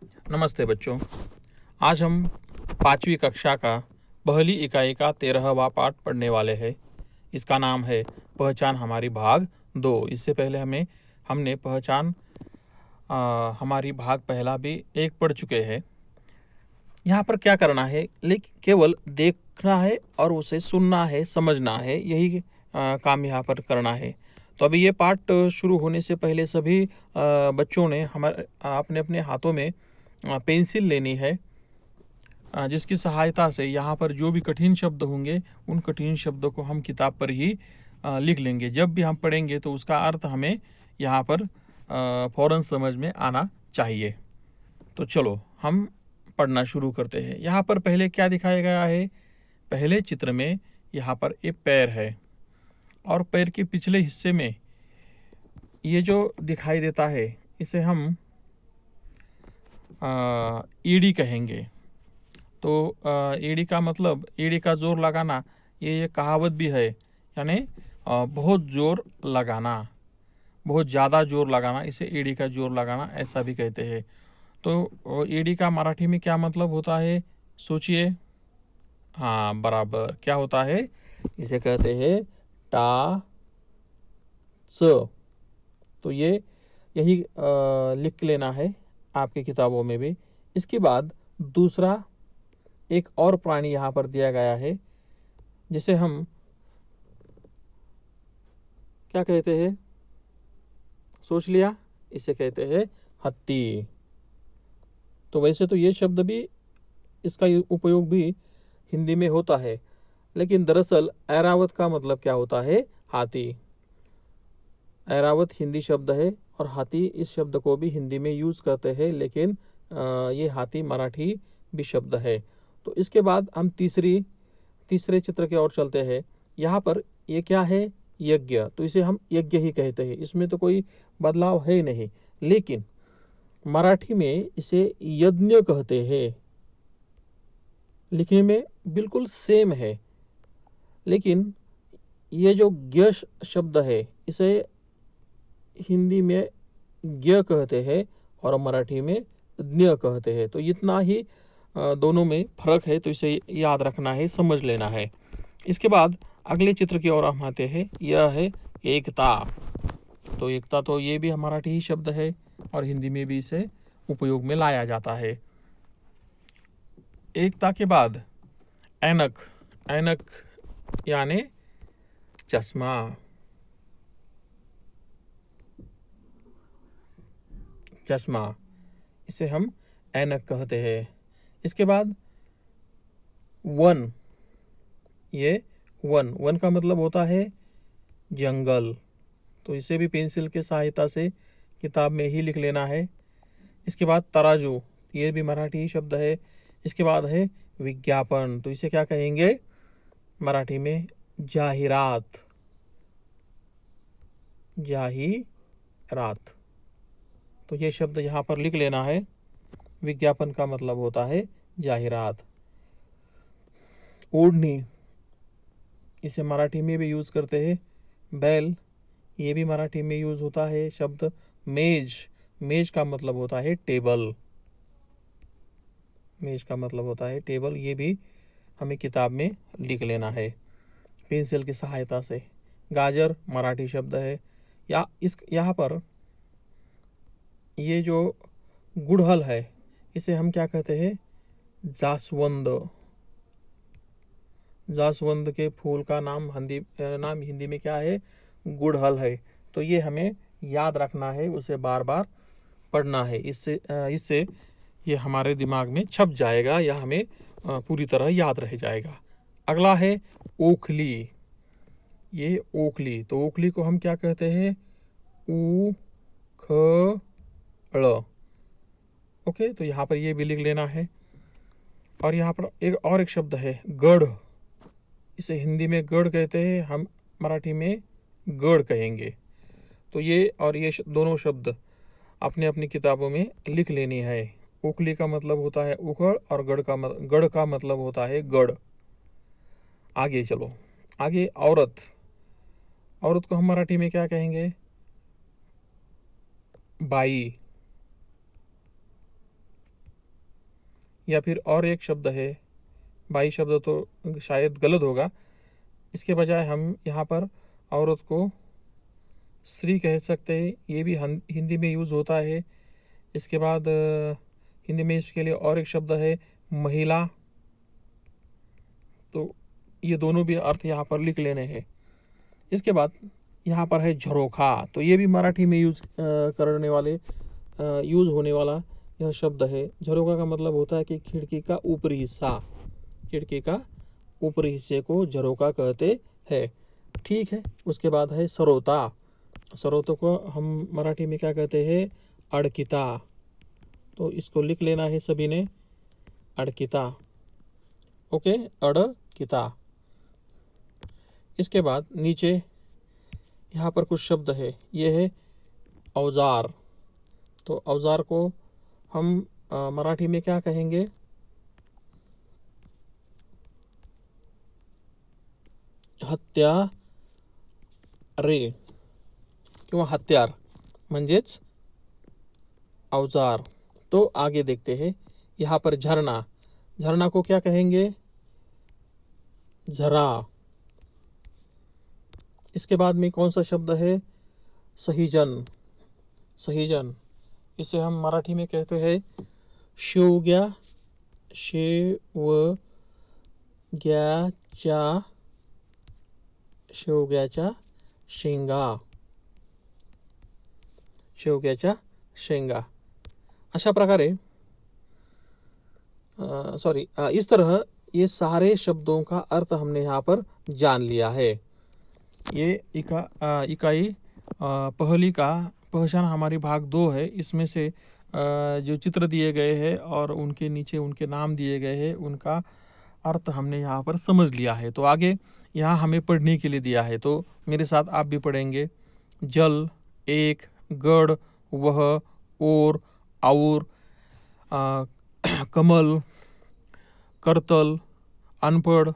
नमस्ते बच्चों। आज हम 5वीं कक्षा का पहली इकाई का 13वां पाठ पढ़ने वाले हैं। इसका नाम है पहचान हमारी भाग 2। इससे पहले हमने पहचान हमारी भाग पहला भी 1 पढ़ चुके हैं। यहाँ पर क्या करना है, लेकिन केवल देखना है और उसे सुनना है, समझना है, यही काम यहाँ पर करना है। तो अभी ये पाठ शुरू होने से पहले सभी बच्चों ने अपने अपने हाथों में पेंसिल लेनी है, जिसकी सहायता से यहाँ पर जो भी कठिन शब्द होंगे उन कठिन शब्दों को हम किताब पर ही लिख लेंगे। जब भी हम पढ़ेंगे तो उसका अर्थ हमें यहाँ पर फौरन समझ में आना चाहिए। तो चलो हम पढ़ना शुरू करते हैं। यहाँ पर पहले क्या दिखाया गया है? पहले चित्र में यहाँ पर एक पैर है और पैर के पिछले हिस्से में ये जो दिखाई देता है इसे हम ईडी कहेंगे। तो एड़ी का मतलब एड़ी का जोर लगाना, ये कहावत भी है, यानी बहुत जोर लगाना, बहुत ज़्यादा जोर लगाना, इसे एड़ी का जोर लगाना ऐसा भी कहते हैं। तो एड़ी का मराठी में क्या मतलब होता है, सोचिए। हाँ, बराबर, क्या होता है? इसे कहते हैं टा च। तो यही लिख लेना है आपकी किताबों में भी। इसके बाद दूसरा एक और प्राणी यहाँ पर दिया गया है, जिसे हम क्या कहते हैं? सोच लिया? इसे कहते हैं हत्ती। तो वैसे तो ये शब्द भी, इसका उपयोग भी हिंदी में होता है, लेकिन दरअसल ऐरावत का मतलब क्या होता है? हाथी। ऐरावत हिंदी शब्द है और हाथी इस शब्द को भी हिंदी में यूज करते हैं, लेकिन ये हाथी मराठी भी शब्द है। तो इसके बाद हम तीसरे चित्र की ओर चलते हैं। यहाँ पर ये क्या है? यज्ञ। तो इसे हम यज्ञ ही कहते हैं, इसमें तो कोई बदलाव है नहीं, लेकिन मराठी में इसे यज्ञ कहते हैं। लिखने में बिल्कुल सेम है, लेकिन ये जो ज्ञ शब्द है इसे हिंदी में ज्ञ कहते हैं और मराठी में ज्ञ कहते हैं। तो इतना ही दोनों में फर्क है, तो इसे याद रखना है, समझ लेना है। इसके बाद अगले चित्र की ओर हम आते हैं। यह है एकता। तो एकता तो ये भी मराठी ही शब्द है और हिंदी में भी इसे उपयोग में लाया जाता है। एकता के बाद ऐनक। ऐनक यानी चश्मा। चश्मा, इसे हम ऐनक कहते हैं। इसके बाद वन। ये वन का मतलब होता है जंगल। तो इसे भी पेंसिल की सहायता से किताब में ही लिख लेना है। इसके बाद तराजू, ये भी मराठी शब्द है। इसके बाद है विज्ञापन। तो इसे क्या कहेंगे मराठी में? जाहिरात। जाहिरात। तो ये शब्द यहाँ पर लिख लेना है। विज्ञापन का मतलब होता है जाहिरात। ओढ़नी, इसे मराठी में भी यूज करते हैं। बैल, ये भी मराठी में यूज होता है शब्द। मेज, मेज का मतलब होता है टेबल। मेज का मतलब होता है टेबल। ये भी हमें किताब में लिख लेना है पेंसिल की सहायता से। गाजर मराठी शब्द है। या यहाँ पर ये जो गुड़हल है इसे हम क्या कहते हैं? जासवंद। जासवंद के फूल का नाम हिंदी में क्या है? गुड़हल है। तो ये हमें याद रखना है, उसे बार बार पढ़ना है। इससे ये हमारे दिमाग में छप जाएगा या हमें पूरी तरह याद रह जाएगा। अगला है ओखली। ये ओखली, तो ओखली को हम क्या कहते हैं? ऊ ख ड़। ओके, तो यहाँ पर ये भी लिख लेना है। और यहाँ पर एक शब्द है गढ़। इसे हिंदी में गढ़ कहते हैं, हम मराठी में गढ़ कहेंगे। तो ये दोनों शब्द अपने अपनी किताबों में लिख लेनी है। ओखली का मतलब होता है उखड़ और गढ़ का मतलब होता है गढ़। आगे चलो। आगे औरत। औरत को हम मराठी में क्या कहेंगे? बाई। या फिर और एक शब्द है, बाई शब्द तो शायद गलत होगा, इसके बजाय हम यहाँ पर औरत को स्त्री कह सकते हैं, ये भी हिंदी में यूज़ होता है। इसके बाद हिंदी में इसके लिए और एक शब्द है महिला, तो ये दोनों भी अर्थ यहाँ पर लिख लेने हैं। इसके बाद यहाँ पर है झरोखा, तो ये भी मराठी में यूज़ करने वाले यूज़ होने वाला यह शब्द है। झरोखा का मतलब होता है कि खिड़की का ऊपरी हिस्सा, खिड़की का ऊपरी हिस्से को झरोखा कहते हैं। ठीक है। उसके बाद है सरोता, सरोतों को हम मराठी में क्या कहते हैं, अड़किता, तो इसको लिख लेना है सभी ने, अड़किता। ओके, अड़किता। इसके बाद नीचे यहाँ पर कुछ शब्द है, ये है औजार, तो औजार को हम मराठी में क्या कहेंगे, हत्यारे किंवा हत्यार म्हणजेच औजार। तो आगे देखते हैं, यहाँ पर झरना, झरना को क्या कहेंगे, झरा। इसके बाद में कौन सा शब्द है, सहीजन, सहीजन, इसे हम मराठी में कहते हैं शेवग्या, शेवग्याच्या शेंगा, शेवग्याच्या शेंगा। अशा प्रकारे इस तरह ये सारे शब्दों का अर्थ हमने यहाँ पर जान लिया है। ये इकाई पहली का पहचान हमारी भाग 2 है। इसमें से जो चित्र दिए गए हैं और उनके नीचे उनके नाम दिए गए हैं, उनका अर्थ हमने यहाँ पर समझ लिया है। तो आगे यहाँ हमें पढ़ने के लिए दिया है, तो मेरे साथ आप भी पढ़ेंगे। जल, एक, गढ़, वह, और कमल, करतल, अनपढ़,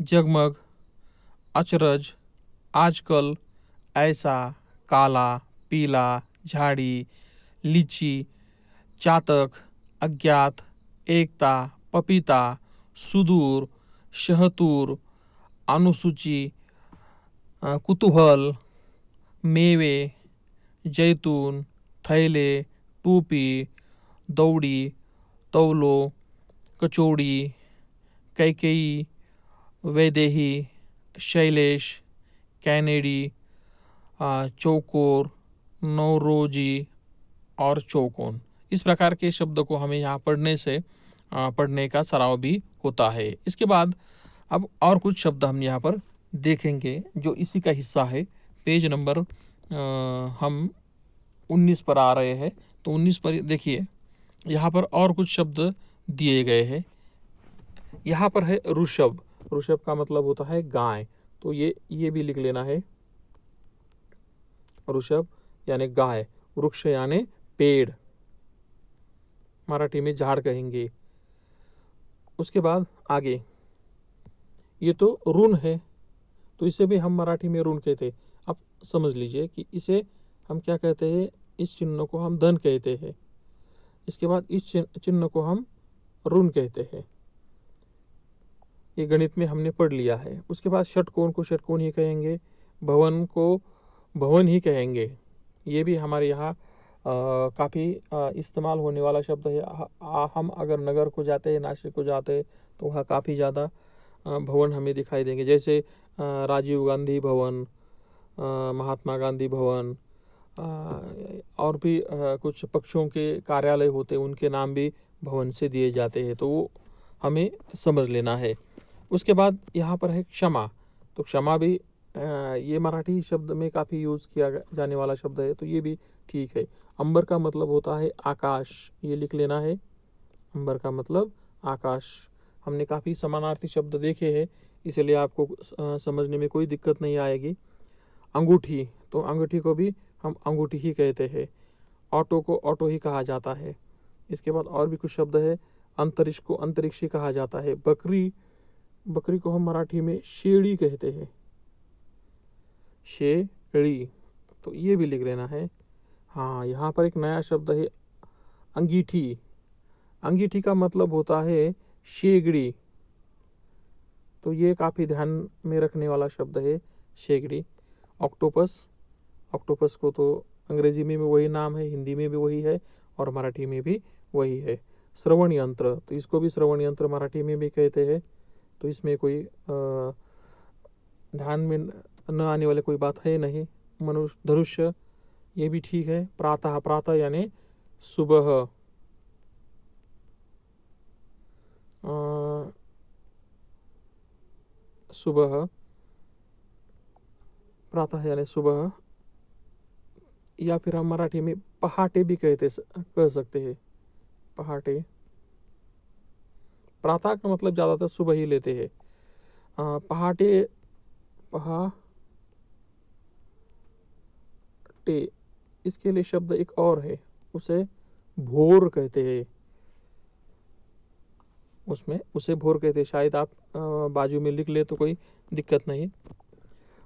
जगमग, अचरज, आजकल, ऐसा, काला, पीला, झाड़ी, लीची, चातक, अज्ञात, एकता, पपीता, सुदूर, शहतूर, अनुसूची, कुतूहल, मेवे, जैतून, थैले, टोपी, दौड़ी, तौलो, कचौड़ी, कैकेयी, वैदेही, शैलेश, कैनेडी, चौकोर, नौरोजी और चौकोन। इस प्रकार के शब्द को हमें यहाँ पढ़ने का सराव भी होता है। इसके बाद अब और कुछ शब्द हम यहाँ पर देखेंगे जो इसी का हिस्सा है। पेज नंबर हम 19 पर आ रहे हैं, तो 19 पर देखिए, यहाँ पर और कुछ शब्द दिए गए हैं। यहाँ पर है ऋषभ, ऋषभ का मतलब होता है गाय, तो ये भी लिख लेना है, ऋषभ यानी गाय, वृक्ष यानी पेड़, मराठी में झाड़ कहेंगे। उसके बाद आगे ये तो ऋण है, तो इसे भी हम मराठी में ऋण कहते हैं। अब समझ लीजिए कि इसे हम क्या कहते हैं, इस चिन्ह को हम धन कहते हैं, इसके बाद इस चिन्ह को हम ऋण कहते हैं। ये गणित में हमने पढ़ लिया है। उसके बाद षटकोण को षटकोण ही कहेंगे, भवन को भवन ही कहेंगे। ये भी हमारे यहाँ काफ़ी इस्तेमाल होने वाला शब्द है। हम अगर नगर को जाते हैं, नासिक को जाते हैं, तो वहाँ काफ़ी ज़्यादा भवन हमें दिखाई देंगे, जैसे राजीव गांधी भवन, महात्मा गांधी भवन, और भी कुछ पक्षों के कार्यालय होते हैं, उनके नाम भी भवन से दिए जाते हैं, तो वो हमें समझ लेना है। उसके बाद यहाँ पर है क्षमा, तो क्षमा भी ये मराठी शब्द में काफ़ी यूज़ किया जाने वाला शब्द है, तो ये भी ठीक है। अंबर का मतलब होता है आकाश, ये लिख लेना है, अंबर का मतलब आकाश। हमने काफ़ी समानार्थी शब्द देखे हैं, इसलिए आपको समझने में कोई दिक्कत नहीं आएगी। अंगूठी, तो अंगूठी को भी हम अंगूठी ही कहते हैं। ऑटो को ऑटो ही कहा जाता है। इसके बाद और भी कुछ शब्द है, अंतरिक्ष को अंतरिक्ष ही कहा जाता है। बकरी, बकरी को हम मराठी में शेड़ी कहते हैं, शेड़ी, तो ये भी लिख लेना है। हाँ, यहाँ पर एक नया शब्द है अंगीठी, अंगीठी का मतलब होता है शेगड़ी, तो ये काफ़ी ध्यान में रखने वाला शब्द है शेगड़ी। ऑक्टोपस, ऑक्टोपस को तो अंग्रेजी में भी वही नाम है, हिंदी में भी वही है और मराठी में भी वही है। श्रवण यंत्र, तो इसको भी श्रवण यंत्र मराठी में भी कहते हैं, तो इसमें कोई ध्यान में न आने वाले कोई बात है नहीं। मनुष्य, धनुष्य, ये भी ठीक है। प्रातः, प्रातः यानी सुबह। सुबह, प्रातः यानी सुबह, या फिर हम मराठी में पहाटे भी कह सकते हैं। पहाटे, प्रातः का मतलब ज़्यादातर सुबह ही लेते हैं। पहाटे, पहाटे, इसके लिए शब्द एक और है, उसे भोर कहते हैं। उसे भोर कहते हैं। शायद आप बाजू में लिख ले तो कोई दिक्कत नहीं।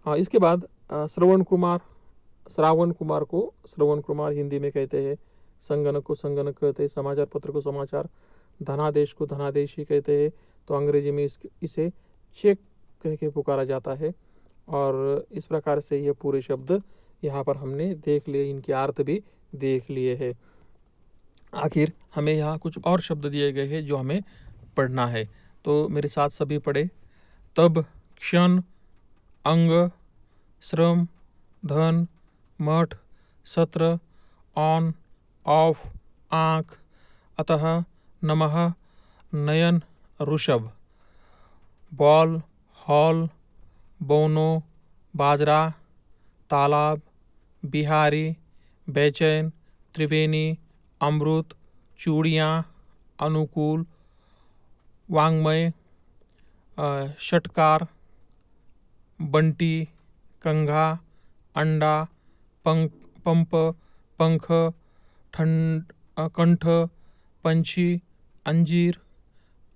हाँ, इसके बाद श्रवण कुमार, श्रावण कुमार को श्रवण कुमार हिंदी में कहते हैं। संगणक को संगणक कहते हैं। समाचार पत्र को समाचार, धनादेश को धनादेश ही कहते हैं। तो अंग्रेजी में इसे चेक कह के पुकारा जाता है। और इस प्रकार से ये पूरे शब्द यहाँ पर हमने देख लिए, इनके अर्थ भी देख लिए हैं। आखिर हमें यहाँ कुछ और शब्द दिए गए हैं जो हमें पढ़ना है, तो मेरे साथ सभी पढ़े। तब, क्षण, अंग, श्रम, धन, मठ, सत्र, ऑन, ऑफ, आँख, अतः, नमः, नयन, ऋषभ, बॉल, हॉल, बोनो, बाजरा, तालाब, बिहारी, बेचैन, त्रिवेणी, अमृत, चूड़ियाँ, अनुकूल, वांग्मय, षटकार, बंटी, कंघा, अंडा, पंप, पंख, कंठ, पंछी, अंजीर,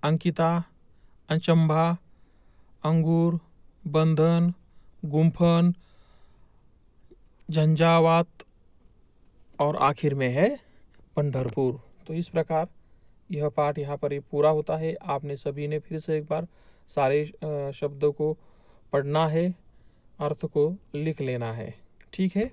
अंकिता, अचंभा, अंगूर, बंधन, गुम्फन, झंझावात, और आखिर में है पंढरपुर। तो इस प्रकार यह पाठ यहाँ पर ही पूरा होता है। आपने सभी ने फिर से एक बार सारे शब्दों को पढ़ना है, अर्थ को लिख लेना है। ठीक है।